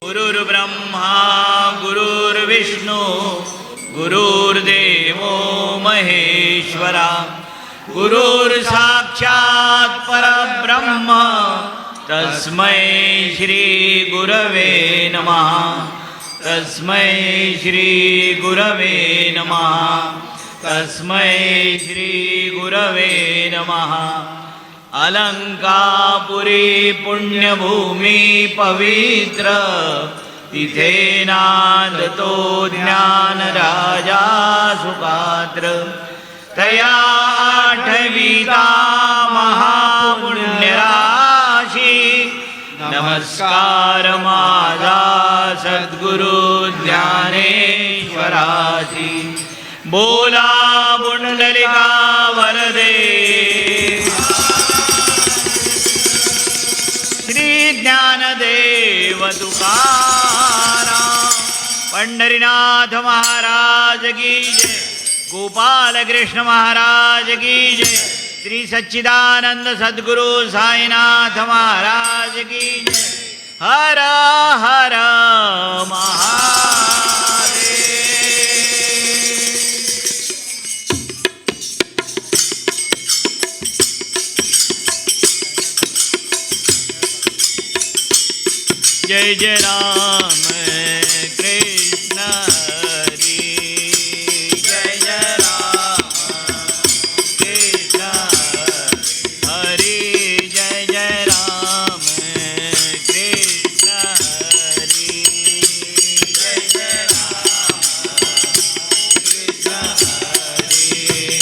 गुरुर्ब्रह्मा गुरुर्विष्णू गुरुर्देवो महेश्वरा गुरुर्साक्षात् परब्रह्म तस्मै श्री गुरवे नमः तस्मै श्री गुरवे नमः तस्मै श्री गुरवे नमः अलंकापुरी पुण्यभूमी पवित्र तिथे नांदतो ज्ञान राजा सुपात्र तया आठविता महापुण्यराशी नमस्कार माझा सद्गुरु ज्ञानेश्वराची बोला पुंडलिका वरदे श्री ज्ञानदेव तुकाराम पंढरीनाथ महाराज की जय गोपाल कृष्ण महाराज की जय श्री सच्चिदानंद सद्गुरु साईनाथ महाराज की जय हर हर महादेव जय जय राम कृष्ण हरि जय जय राम कृष्ण हरि जय जय राम कृष्ण हरि जय जय राम कृष्ण हरि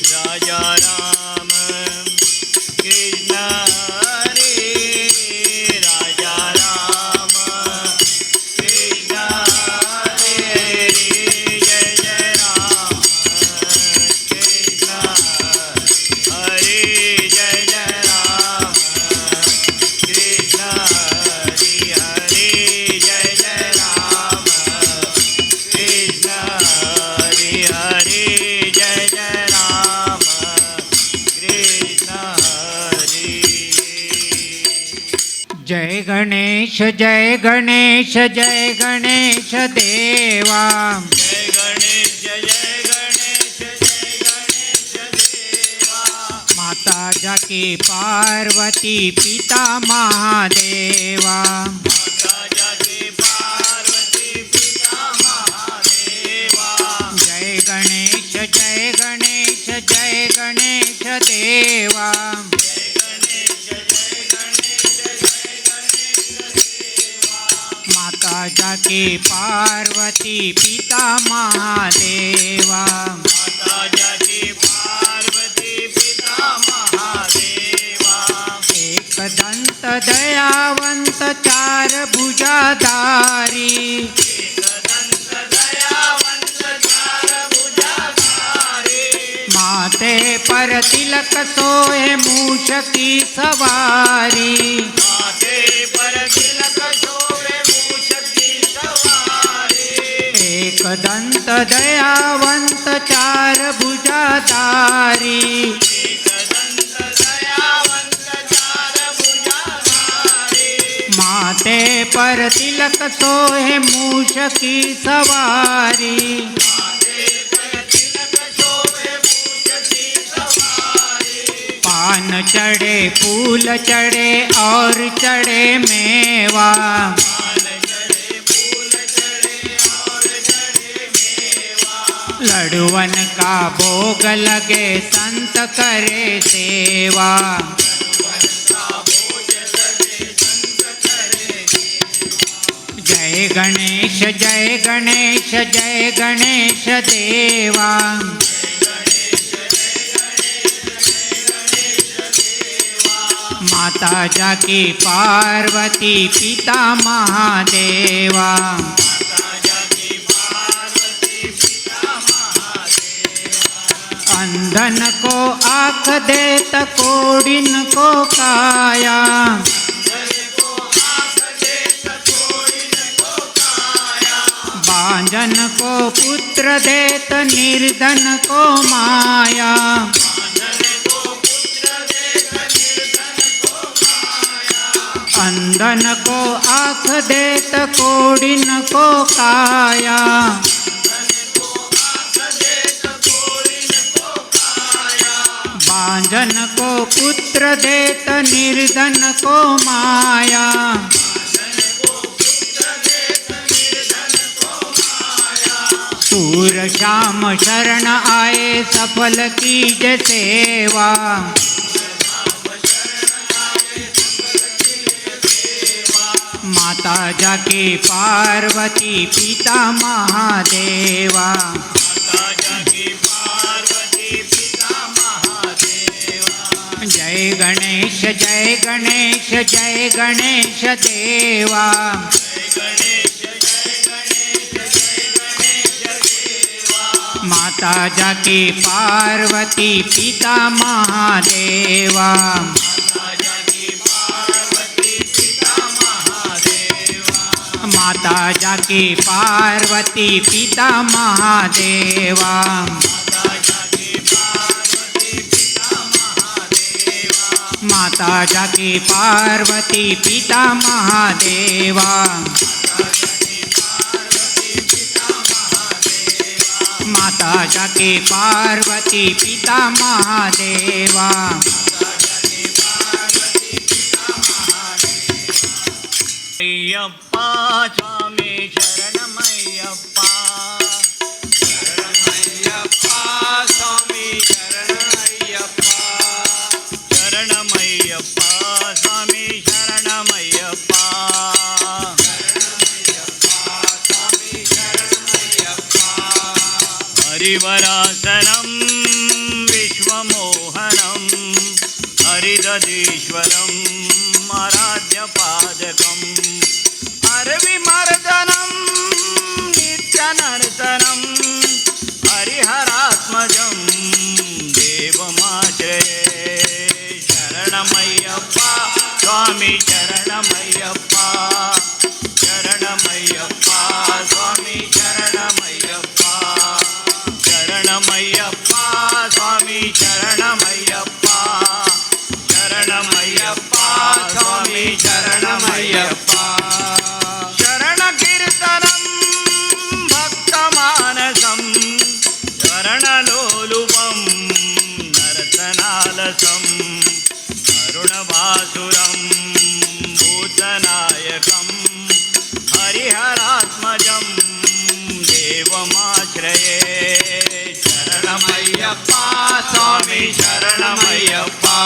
राजा राम कृष्ण जय गणेश जय गणेश जय गणेश देवा जय गणेश जय गणेश जय गणेश देवा माता जाकी पार्वती पिता महादेवा माता जाकी पार्वती पिता महादेवा जय गणेश जय गणेश जय गणेश देवा माता जाकी पार्वती पिता महादेवा माता जाकी पार्वती पिता महादेवा एक दंत दयावंत चार भुजाधारी एकदंत दयावंत चार भुजाधारी माथे पर तिलक सोए मूष की सवारी माथे पर तिलक शोभे मूष की सवारी एक दंत दयावंत चार भुजाधारी एकदंत दयावंत चार भुजाधारी माथे पर तिलक सोए मूष की सवारी माथे पर तिलक शोभे मूष की सवारी पान चढ़े फूल चढ़े और चढ़े मेवा पान चढ़े फूल चढ़े और चढ़े मेवा लड़ुवन का भोग लगे संत करे सेवा जय गणेश जय गणेश जय गणेश देवा माता जाकी पार्वती पिता महादेवा अंधन को आँख देत कोडिन को काया बांझन को पुत्र देत निर्धन को माया अंधन को आँख देत कोडिन को काया, बांझन को पुत्र देत निर्धन को माया, सूर श्याम शरण आए सफल कीज सेवा, माता जाके पार्वती पिता महादेवा, जय गणेश जय गणेश जय गणेश देवा, माता जाके पार्वती पिता महादेवा, माता जाके पार्वती पिता महादेवा, माता जाके पार्वती पिता महादेवा, माता जाके पार्वती पिता महादेवा, अय्यप्पा स्वामी शरणमय्यप्पा, शरणमय्यप्पा स्वामी शरणमय्यप्पा, शरणमय्यप्पा स्वामी शरणमय्यप्पा, स्वामी शरणमय्यप्पा, हरिवरासनं विश्वमोहनं हरिदधीश्वरम् आराध्यपादकम् अरविमर्दनं नित्यनर्तनं हरिहरात्मजं देवमाश्रये, शरणमय्यप्पा स्वामी शरणमय्यप्पा, शरणमय्यप्पा स्वामी शरणमय्यप्पा, शरणमय्यप्पा स्वामी शरणमय्यप्पा, शरणमय्यप्पा स्वामी शरणमय्यप्पा, शरणकीर्तनं भक्तमानसं शरणलोलुपं नर्तनालसं अरुणवासुरं भूतनायकं हरिहरात्मजं देवमाश्रये, शरणमय्यप्पा स्वामी शरणमय्यप्पा,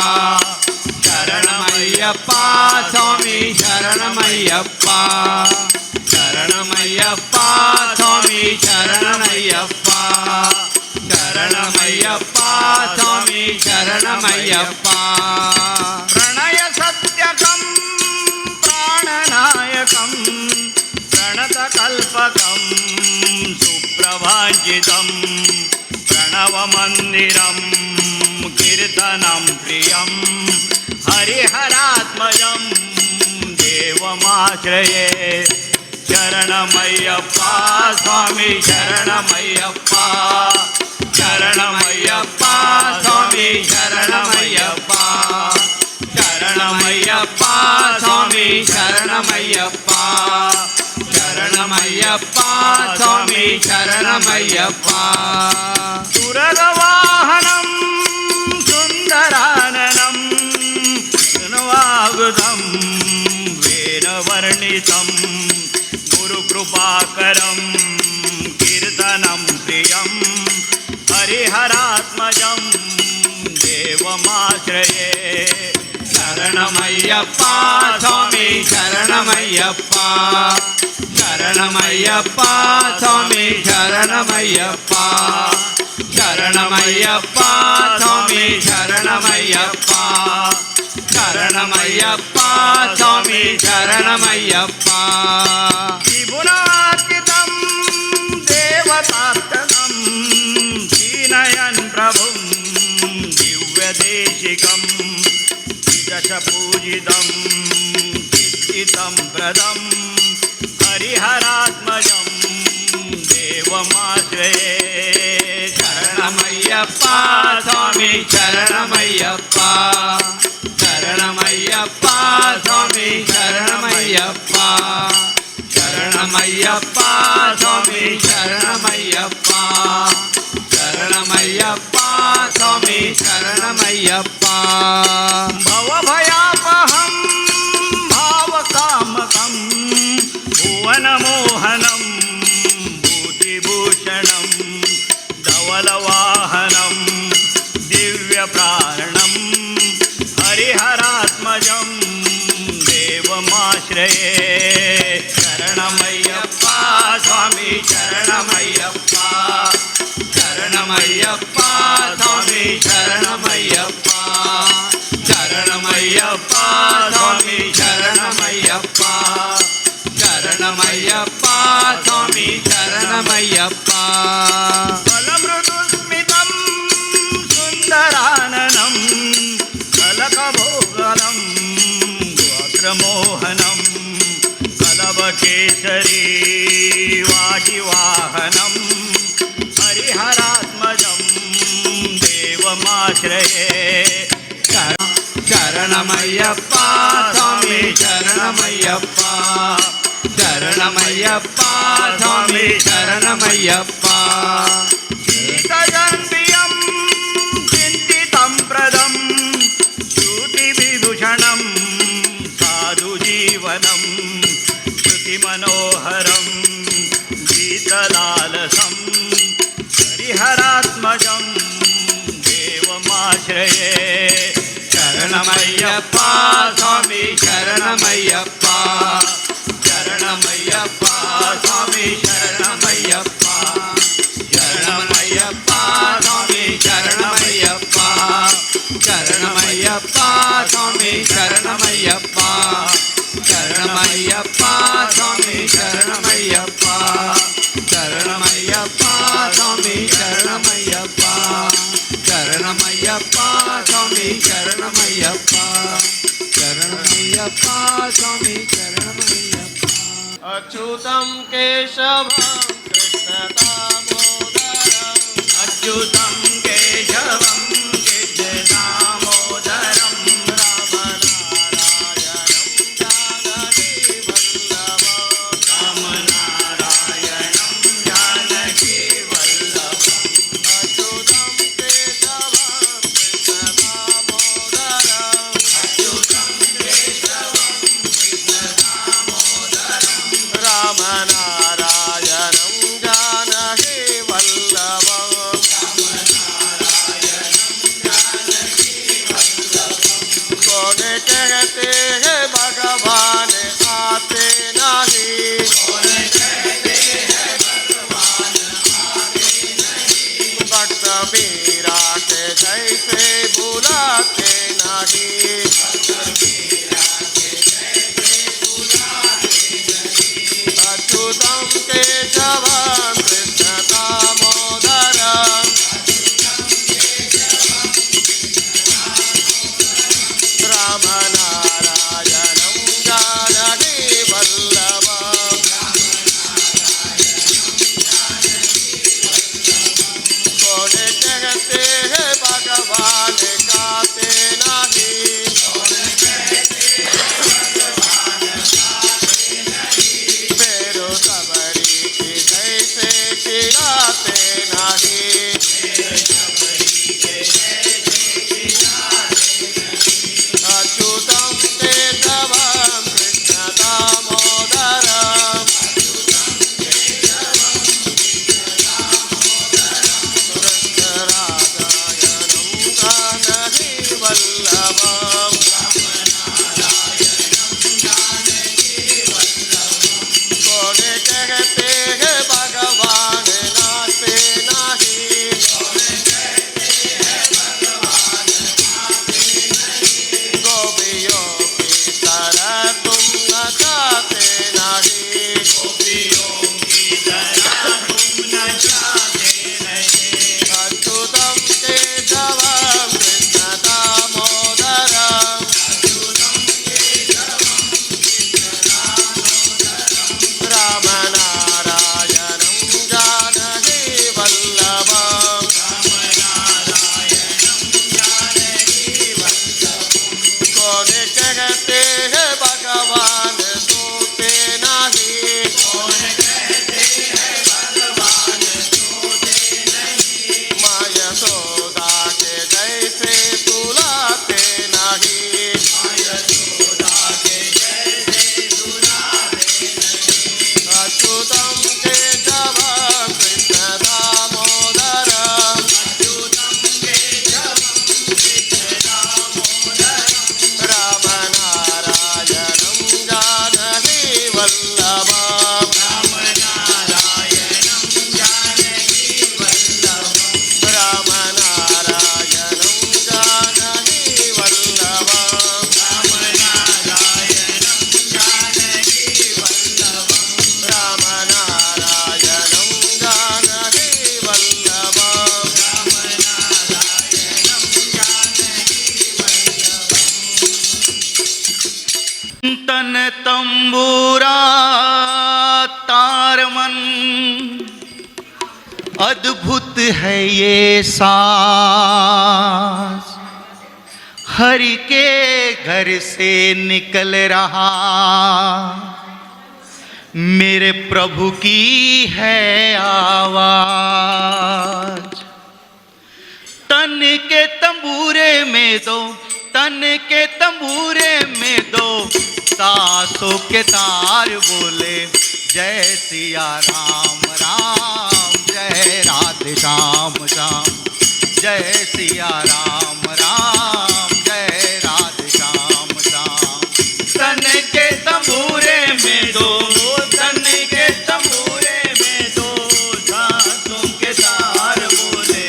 शरणमय्यप्पा स्वामी शरणमय्यप्पा, शरणमय्यप्पा स्वामी शरणमय्यप्पा, शरणमय्यप्पा स्वामी शरणमय्यप्पा, प्रणय सत्यकं प्राणनायकं प्रणतकल्पकं सुप्रभाजितं प्रणवमन्दिरं कीर्तनं प्रियं हरिहरात्मजं देवमाश्रये, शरणमय्यप्पा स्वामी शरणमय्यप्पा, शरणमय्यप्पा स्वामी शरणमय्यप्पा, शरणमय्यप्पा स्वामी शरणमय्यप्पा, शरणमय्यप्पा स्वामी शरणमय्यप्पा, सुरगवाहनं सुन्दराननं सुनवागुदं वेदवर्णितं गुरुकृपाकरं कीर्तनं प्रियं हरिहरात्मजं देवमाश्रये, शरणमय्यप्पा स्वामी शरणमय्यप्पा, शरणमय्यप्पा स्वामी शरणमय्यप्पा, शरणमय्यप्पा स्वामी शरणमय्यप्पा, शरणमय्यप्पा स्वामी शरणमय्यप्पा, त्रिभुवनातीतं देवतात्मकं दीनयन् प्रभुं दिव्यदेशिकं दशपूजितं चित्तितं प्रदं हरिहरात्मजं देवमाश्रये, शरणमय्यप्पा स्वामी शरणमय्यप्पा, शरणमय्यप्पा स्वामी शरणमय्यप्पा शरणमय्यप्पा स्वामी शरणमय्यप्पा शरणमय्यप्पा स्वामी शरणमय्यप्पा भवभयापहं भावकामकं भुवनमोहनं भूतिभूषणं धवलवाहनं दिव्यप्राणं हरिहरात्मजं देवमाश्रये शरणमय्यप्पा स्वामी शरणमय्यप्पा शरणमय्यप्पा स्वामी शरणमय्यप्पा शरणमय्यप्पा स्वामी शरणमय्यप्पा शरणमय्यप्पा स्वामी शरणमय्यप्पा फलमृदुस्मितं सुन्दराननं कलकभोगलं गोत्रमोहनं कलवकेसरी वाजिवाहनं हरिहरात्मजं देवमाश्रये शरणमय्यप्पा स्वामी शरणमय्यप्पा शरणमय्यप्पा स्वामी शरणमय्यप्पा शीतजन्वियं चिन्तितं प्रदं श्रुतिविभूषणं साधुजीवनं श्रुतिमनोहरं गीतलालसं हरिहरात्मजं देवमाश्रये शरणमय्यप्पा स्वामी शरणमय्यप्पा शरणमय्यप्पा स्वामी शरणमय्यप्पा शरणमय्यप्पा स्वामी शरणमय्यप्पा शरणमय्यप्पा स्वामी शरणमय्यप्पा शरणमय्यप्पा स्वामी शरणमय्यप्पा शरणमय्यप्पा स्वामी शरणमय्यप्पा शरणमय्यप्पा स्वामी शरणमय्यप्पा शरणमय्यप्पा स्वामी शरणमय्यप्पा अच्युतं केशवं कृष्णदामोदरम् अच्युतं केशवं कृष्णदामोदरं रामनारायणं जानकीवल्लभम् रामनारायणं जानकीवल्लभम् अच्युतं केशवं कृष्णदामोदरम् रामनारायणं जानकीवल्लभम् कौन कहते हैं भगवान आते नहीं भक्त मीरा के जैसे बुलाते नहीं अच्युतं केशवं कृष्णदामोदरम् रामनारायणं जानकीवल्लभम् कौन कहते हैं भगवान गाते नहीं फेरो सबरी की जैसे खिलाते नहीं अच्युतं केशवं कृष्णदामोदरम् कृष्णराधायणं जानकीवल्लभम् तन तंबूरा तारमन, अद्भुत है ये सांस, हरि के घर से निकल रहा, मेरे प्रभु की है आवाज। तन के तंबूरे में दो, तन के तंबूरे में दो, तासों के तार बोले जय सिया राम राम, जय राधे श्याम श्याम, जय सिया राम राम, जय राधे श्याम श्याम। तन के तंबूरे में दो, तन के तंबूरे में दो, तासों के तार बोले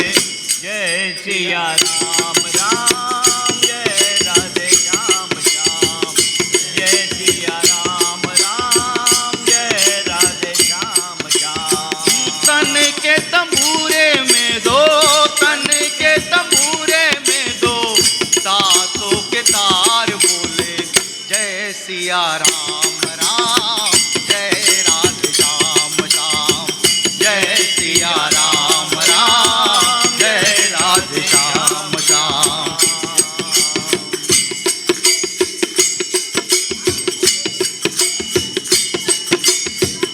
जय सिया राम राम, जय राधे श्याम श्याम, जय सिया राम राम, जय राधे श्याम श्याम। तन के तंबूरे में दो, तन के तंबूरे में दो, तासों के तार बोले जय सिया राम राम, जय राधे श्याम श्याम, जय सिया राम राम, जय राधे श्याम श्याम।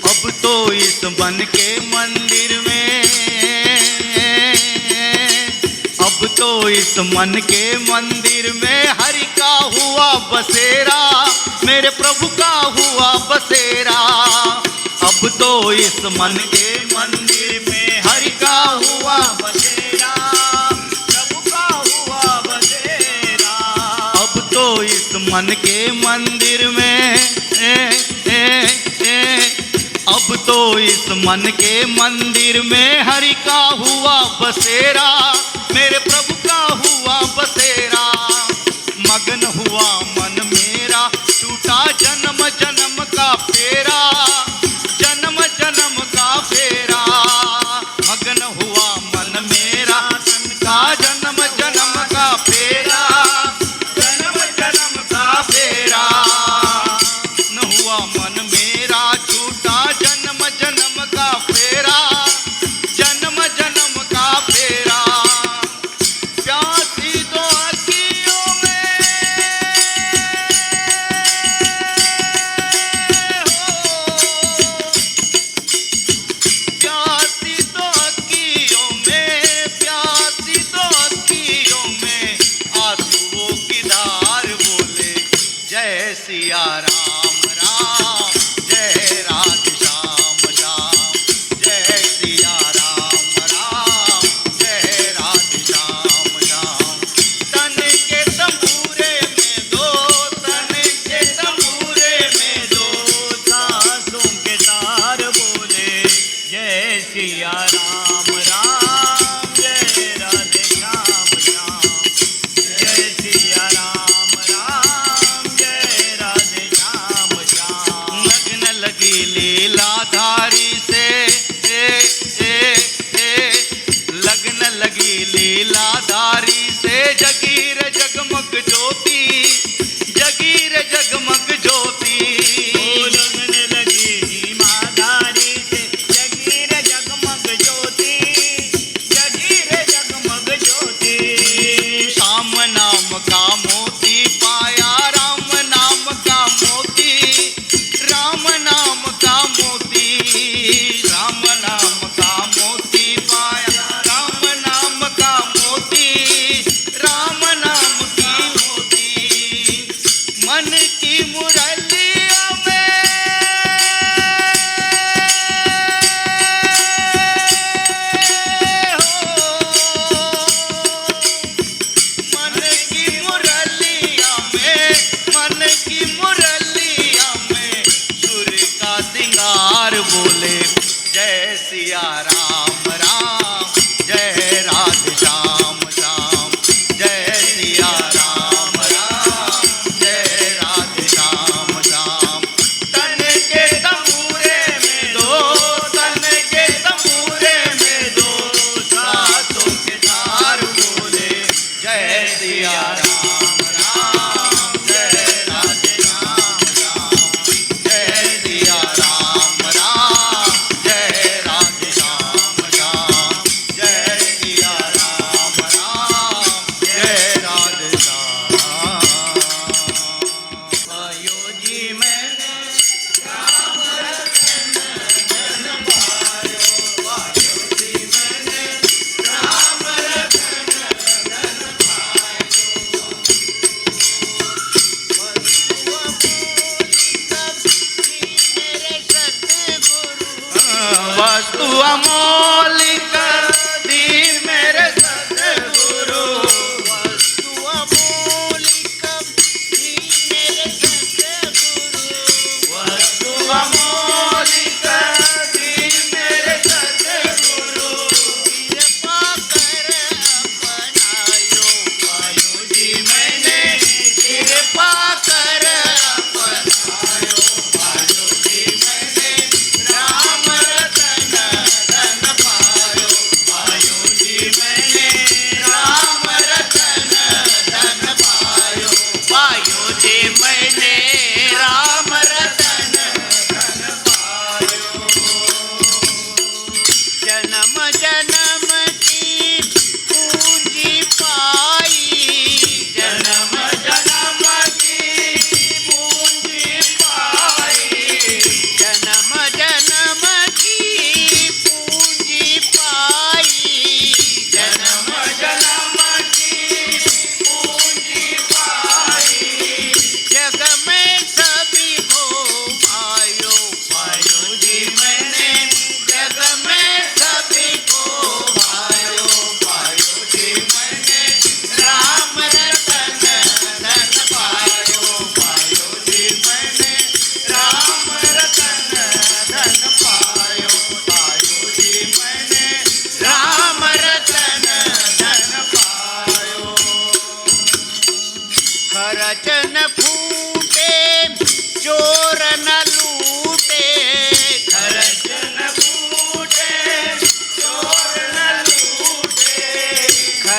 अब तो इस मन के मंदिर में, अब तो इस मन के मंदिर में हरि का हुआ बसेरा, मेरे प्रभु का हुआ बसेरा। अब तो इस मन के मंदिर में हरि का हुआ बसेरा, प्रभु का हुआ बसेरा। अब तो इस मन के मंदिर में अब तो इस मन के मंदिर में हरि का हुआ बसेरा, मेरे प्रभु का हुआ बसेरा। मगन हुआ मन मेरा, टूटा जन्म जन्म का फेरा, जन्म जन्म का फेरा। मगन हुआ मन मेरा, तन का जन्म जन्म का फेरा, जन्म जन्म का फेरा। न हुआ मन मेरा, टूटा जन्म जन्म का फेरा, जन्म जन्म का फेरा। प्यासी दो अखियों में हो, प्यासी दो अखियों में, प्यासी दो अखियों में आंसुओं की धार बोले जय सिया राम राम, जय राधे श्याम श्याम, जय सिया राम राम, जय राधे श्याम श्याम। तन के तंबूरे में दो, तन के तंबूरे में दो, तासों के तार बोले जय सिया राम राम, जय राधे श्याम श्याम, जय सिया राम राम, जय राधे श्याम श्याम। लगन लगी लीलाधारी से, लगन लगी लीलाधारी से, जगीर जगमग ज्योति, जगीर जगमग ज्योति। लगन लगी माधारी से, जगीर जगमग ज्योति, जगीर जगमग ज्योति। श्याम नाम का मोती पाया, राम नाम का मोती, राम नाम का मोती, राम नाम का मोती पाया, राम नाम का मोती, राम नाम की मोती। मन की मुरलिया में हो, मन की मुरलिया में, मन की मुरलिया में सुर का सिंगार बोले जय सिया राम राम, जय राधे श्याम श्याम, जय सिया राम राम, जय राधे श्याम श्याम। तन के तंबूरे में दो, तन के तंबूरे में दो, तासों के तार बोले जय सिया राम राम, जय राधे श्याम श्याम।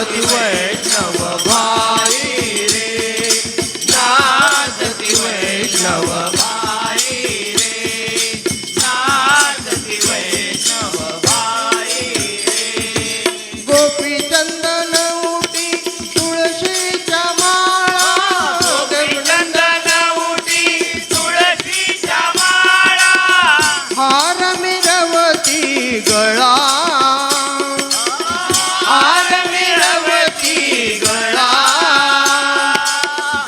नाचती वैष्णव भाई रे, नाचती वैष्णव भाई रे, नाचती वैष्णव भाई रे. गोपी चंदन उटी तुळशीच्या माळा, चंदन उटी तुळशीच्या माळा, हार मिरवती गळा, हार मिरवती गळा,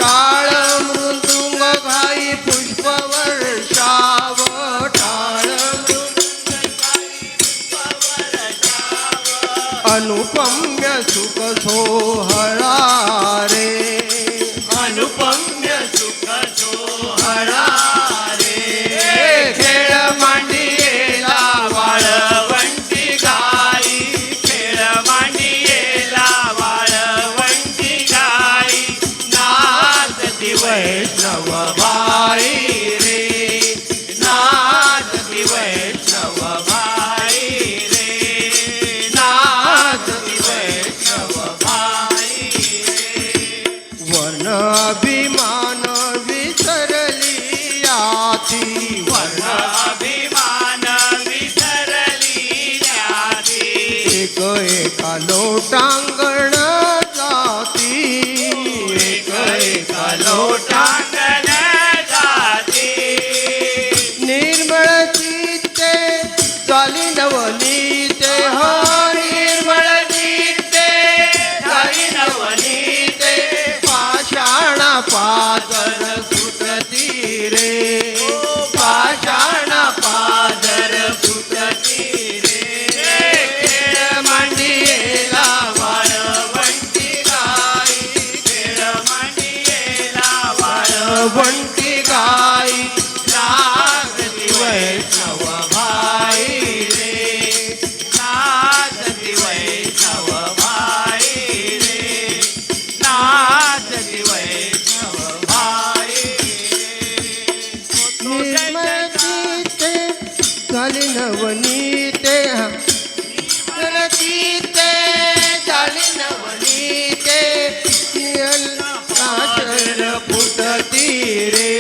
टाळ मृदुंग घाई पुष्प वर्षाव, टाळ अनुपम्य सुख सोहळा रे, अनुपम्य सुख सोहळा रे. खेळ मांडियेला वाळवंटी गाई, खेळ मांडियेला वाळवंटी गाई, नाचती वैष्णव भाई रे, नाचती वैष्णव भाई रे, नाचती वैष्णव भाई रे. वन अभिमान विसरली याती, वर्ण अभिमान विसरली न्याती, एक एका लोटांगण जाती, एक एका लोटांगण जाती, निर्मळ चित्ते चाली नवनीते, हो निर्मळ चित्ते झाली नवनीते, पाषाणा पादर सुटती रे, पाषाण पादर फुटती रे. खेळ मांडियेला वाळवंटी गाई, खेळ मांडियेला वंटी गाई, नाचती वैष्णव भाई रे, नाचती वैष्णव भाई रे, नाचती वैष्णव भाई रे. निर्मळ चित्ते चाली नवनीते, निर्मळ चित्ते चाली नवनीते, काशर फुटती रे,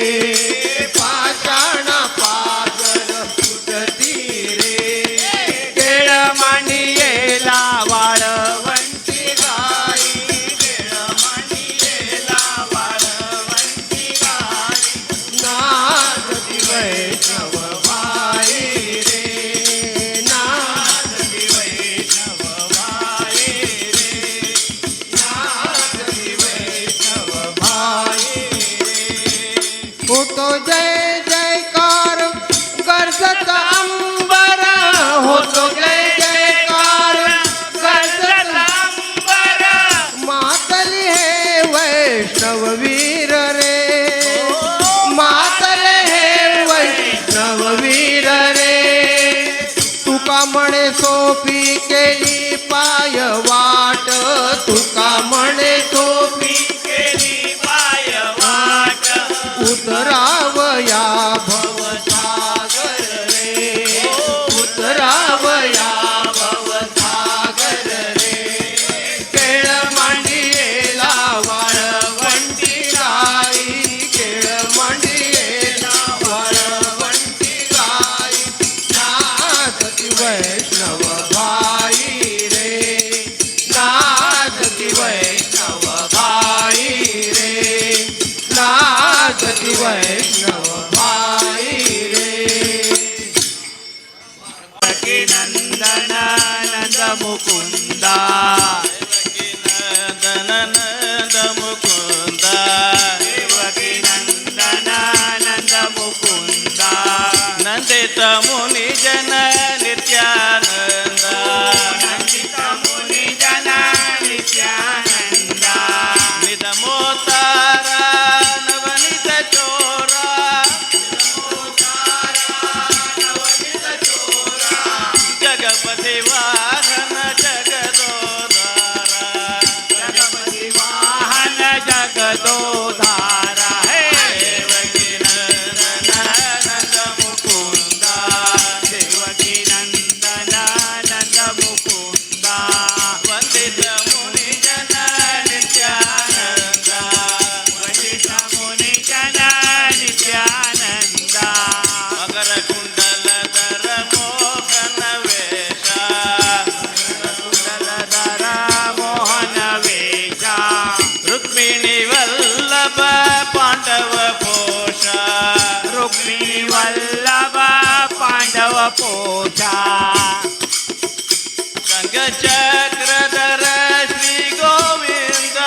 पाषाण पागल फुटती रे, खेळ मांडियेला वाळवंटी गाई, खेळ मांडियेला वाळवंटी गाई, नाचती वैष्णव भाई रे, नाचती वैष्णव भाई रे, नाचती वैष्णव भाई रे. होतो जय जयकार गरजत अंबर, होतो जय जयकार गरजत अंबर, मातली हे वैष्णव वीर रे, मातले हे वैष्णव वीर रे, तुका म्हणे सोपी केली पाय वाट, तुका म्हणे सोपी केली पाय वाट, उतरावया भवसागर रे, उतरावया भवसागर रे. खेळ मांडियेला वाळवंटी गाई, खेळ मंडियेला वाळवंटी गाई, नाचती वैष्णव भाई रे, नाचती वैष्णव भाई रे, नाचती वैष्णव भाई रे. नंदन नंद मुकुंदा, नंदन मुकुंदा, देवकी नंदन नंद मुकुंदा, नंदित मुनी जन नित्यानंद, नंदित मुनी जन नित्यानंदा, निध मोतारा नवनीत चोरा, जगपती वाहन जगदोदारा, जगपती वाहन जगदोधारा. हे देवकी नंदन नंद मुकुंदा, देवकी नंदन नंद मुकुंदा, वंदित मुनी पोषा संगचक्रधर श्री गोविंद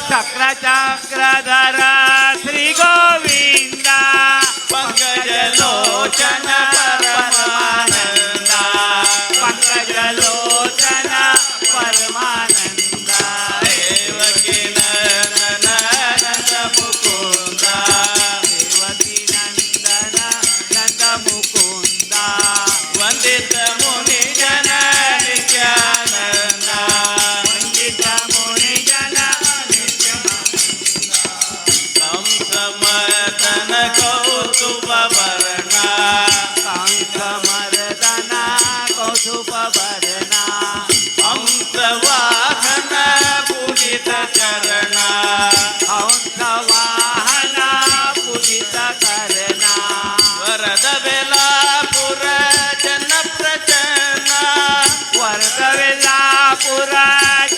चक्रधर श्री गोविंद पंकजलोचन परमानंदा पंकजलोचन परमानंदा देवकी नंदन नंद मुकुंदा देवकी नंदन नंद मुकुंदा वंदित मुनि जन नित्यानंदा वंदित मुनि जन कंसमर्दन कौतुक वर्णा कांकमर्दना कौतुक वर्णा हंसवाहन पूजित चरणा हंसवाहना पूजित करना वरद बेलापुर जन प्रचन्ना वर्धविलापुर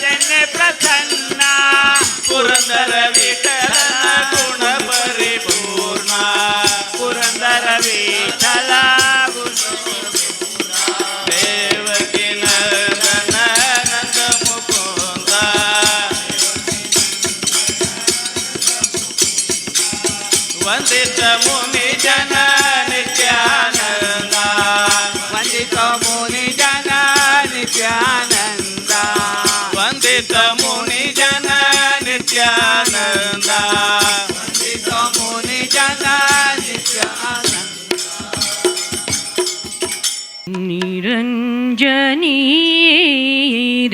जन प्रसन्ना पुरंदर विठल गुण परिपूर्णा पुरंदर विठ्ठल देवकी नंदन नंद मुकुंदा वंदित मुनि जन नित्यानंदा वंदित मुनि जन नित्यानंदा वंदित मुनि जन नित्यानंदा वंदित मुनि जन नित्यानंदा निरञ्जनी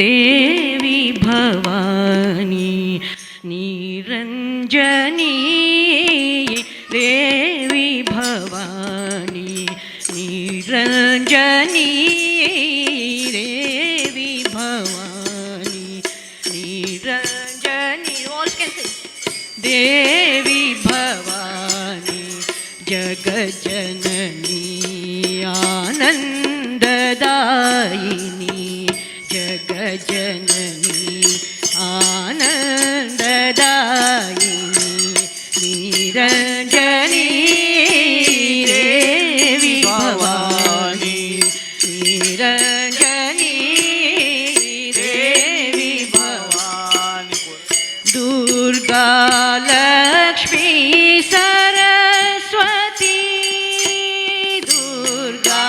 देवी भवानी निरञ्जनी देवी भवानी निरञ्जनी देवी भवानी निरञ्जनी all can sing. देवी भवानी जगज्जननी आनन्ददायिनी जगज्जननी आनन्ददायिनी निरञ्जनी देवी भवानी निरञ्जनी देवी भवानी दुर्गा लक्ष्मी सरस्वती दुर्गा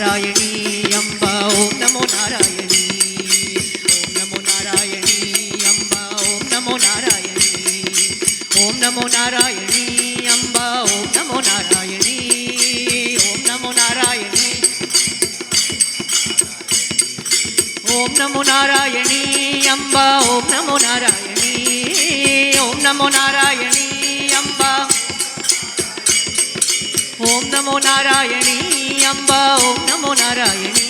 नारायणी अंबा ओम नमो नारायणी ओम नमो नारायणी अंबा ओम नमो नारायणी ओम नमो नारायणी अंबा ओम नमो नारायणी ओम नमो नारायणी ओम नमो नारायणी अंबा ओम नमो नारायणी ओम नमो नारायणी अंबा ओम नमो नारायणी अंबा ओम नमो नारायणी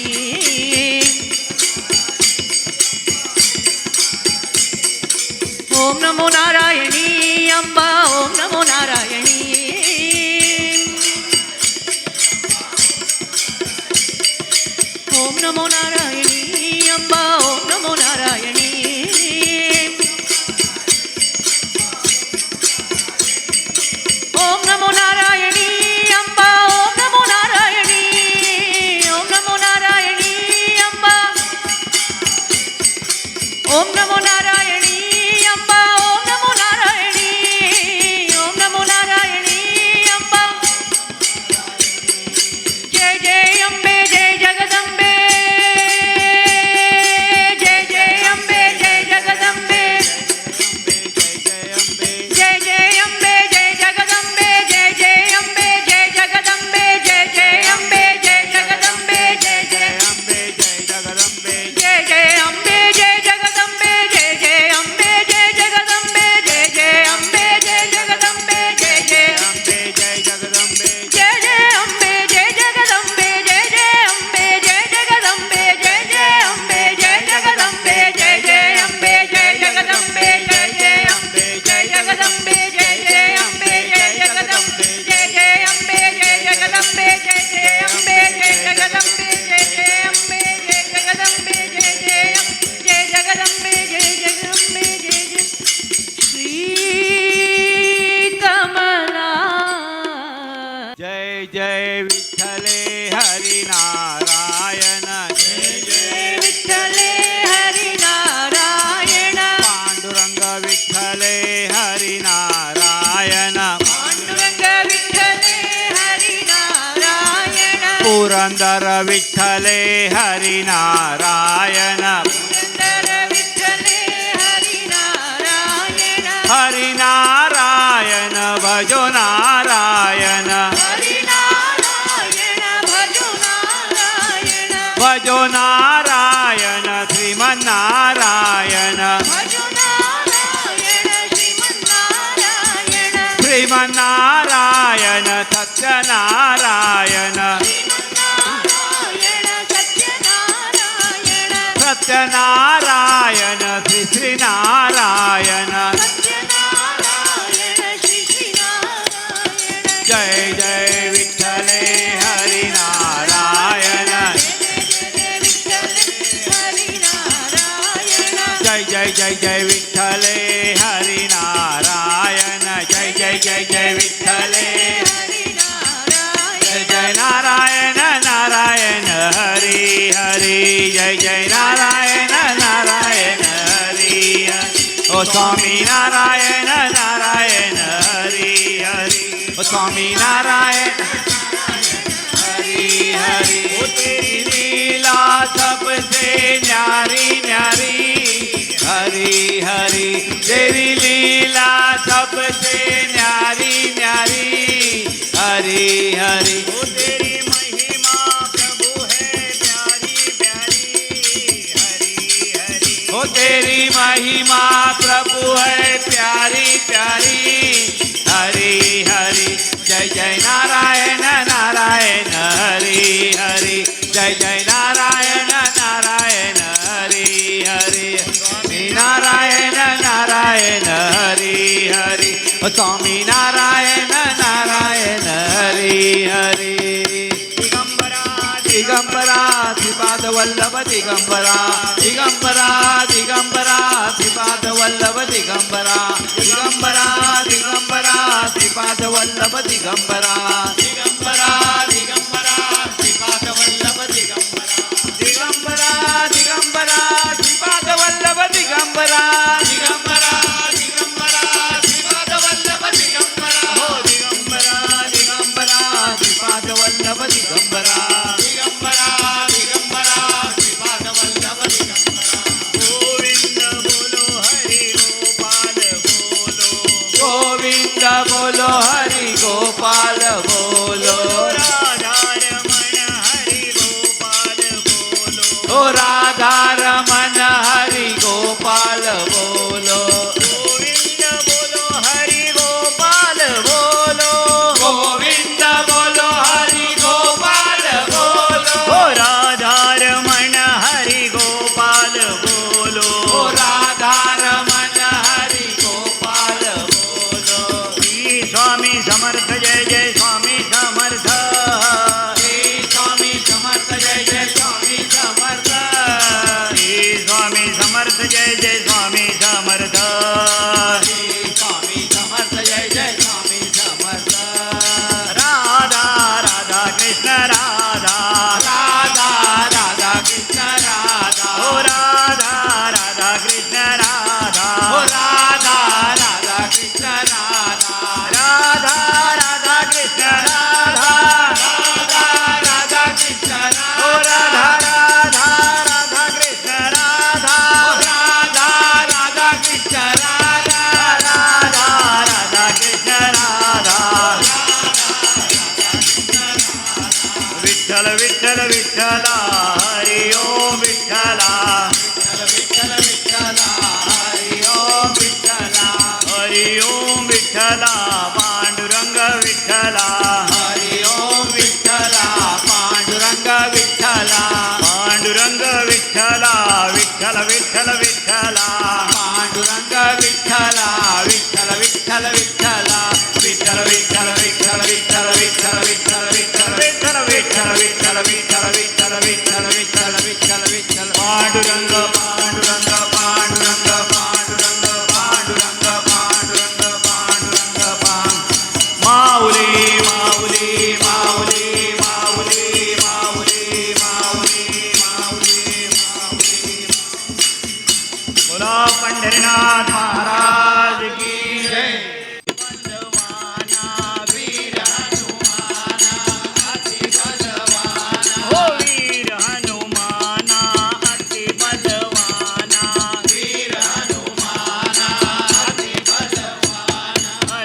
ओम नमो नारायणी अंबा ओम नमो नारायणी ओम नमो नारायणी अंबा ओम नमो नारायणी ओम नमो नारायणी अंबा ओम नमो नारायणी ओम नमो नारायणी अंबा ओम नमो नारायणी अंबा ओम नमो नारायणी ओम नमो नारायणी अंबा जय जय अंबे जय जगदंबे जय जय अंबे जय जगदंबे जय जय अंबे जय जगदंबे जय जय अंबे जय जगदंबे जय जय अंबे जय जगदंबे जय जय जय जय अंबे जय जगदंबे जय जय अंबे जय जगदंबे जय जय अंबे जय जगदंबे जय जय जय जय अंबे जय जगदंबे जय जय अंबे जय जगदंबे जय जय अंबे जय जगदंबे जय जय अंबे जय जगदंबे जय जय अंबे जय जगदंबे जय जय अंबे जय जगदंबे जय जय अंबे जय जगदंबे जय जय अंबे जय जगदंबे जय जय अंबे जय जगदंबे जय जय जय जगदंबे जय जगदंबे जय जय श्री कमला जय जय विठ्ठले हरी नारायण जय जय विठ्ठले हरी नारायण पांडुरंग विठ्ठले हरी नारायण पांडुरंग विठ्ठले हरी नारायण पुरंदर विठ्ठले हरी नारायण पुरंदर विठ्ठले हरी नारायण हरी नारायण भजो नारायण हरी नारायण भजो नारायण भजो नारायण श्रीमन्नारायण भजो नारायण श्रीमन्नारायण श्रीमन्नारायण सत्यनारायण श्रीमन्नारायण सत्यनारायण सत्यनारायण श्री श्रीनारायण सत्यनारायण श्री श्रीनारायण जय जय विठ्ठले हरी नारायण जय जय जय जय विठ्ठले हरी नारायण जय जय जय जय विठ्ठले जय जय नारायण नारायण हरी हरी जय जय नारायण नारायण हरी हरि ओ स्वामी नारायण नारायण हरी हरि ओ स्वामी नारायण हरी हरि ओ तेरी लीला सबसे न्यारी न्यारी हरी हरि तेरी लीला सबसे न्यारी न्यारी हरी हरि ओ तेरी महिमा प्रभु है प्यारी प्यारी हरी हरि ओ तेरी महिमा प्रभु है प्यारी प्यारी हरी हरि जय जय नारायण नारायण हरी हरि जय जय नारायण नारायण हरी हरि स्वामी नारायण नारायण हरी हरि स्वामी नारायण नारायण हरी हरि दिगंबरा दिगंबरा श्रीपाद वल्लभ दिगंबरा दिगंबरा दिगंबरा श्रीपाद वल्लभ दिगंबरा दिगंबरा दिगंबरा श्रीपाद वल्लभ दिगंबरा दिगंबरा दिगंबरा श्रीपाद वल्लभ दिगंबरा दिगंबरा दिगंबरा श्रीपाद वल्लभ दिगंबरा दिगंबरा दिगंबरा श्रीपाद वल्लभ दिगंबरा हो दिगंबरा दिगंबरा श्रीपाद वल्लभ दिगंबरा दिगंबरा ओ राधा रमन हरि गोपाल बोलो गोविंद बोलो हरि गोपाल बोलो गोविंद बोलो हरि गोपाल बोलो ओ राधा रमण हरि गोपाल बोलो ओ राधा रमन हरि गोपाल बोलो श्री स्वामी समर्थ जय जय स्वामी समर्थ श्री स्वामी समर्थ जय जय स्वामी समर्थ श्री स्वामी समर्थ जय जय स्वामी समर्थ श्री स्वामी समर्थ जय जय स्वामी समर्थ राधा राधा कृष्ण राधा राधा राधा कृष्ण राधा ओ राधा राधा कृष्ण राधा ओ राधा राधा कृष्ण राधा राधा राधा कृष्ण राधा राधा राधा कृष्ण ओ राधा राधा राधा राधा कृष्ण राधा राधा राधा कृष्ण राधा राधा राधा कृष्ण राधा विठ्ठल विठ्ठल विठ्ठला हरि ओम विठ्ठला विठ्ठल विठ्ठल हरि ओम विठ्ठला हरि ओम विठ्ठला पांडुरंग विठ्ठला हरि ओम विठ्ठला पांडुरंग विठ्ठला पांडुरंग विठ्ठला विठ्ठल विठ्ठल विठ्ठला पांडुरंग विठ्ठला विठ्ठल विठ्ठल विठ्ठला विठ्ठल विठ्ठल विठ्ठल विठ्ठल विठ्ठल विठ्ठल विठ्ठल विठ्ठल विठ्ठल विठ्ठल विठ्ठल विठ्ठल विठ्ठल विठ्ठल विठ्ठल विठ्ठल पांडुरंग पांडुरंग पांडुरंग पांडुरंग पांडुरंग पांडुरंग पांडुरंग माऊली माऊली माऊली माऊली माऊली माऊली माऊली माऊली बोला पंढरीनाथ महाराज की जय हो वीर हनुमाना अति बलवाना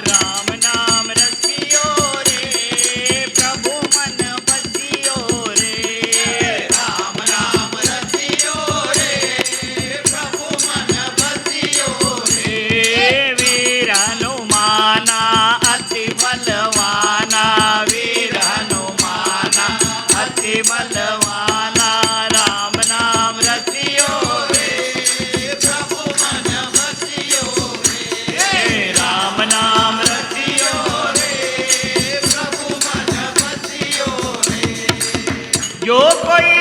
राम नाम रसियो रे प्रभु मन बसियो रे राम नाम रसियो रे प्रभु मन बसियो रे वीर हनुमाना अति बलवाना वीर हनुमाना अति बलवाना राम नाम रसियो रे प्रभु मन बसियो रे राम नाम रसियो रे प्रभु मन बसियो रे जो कोई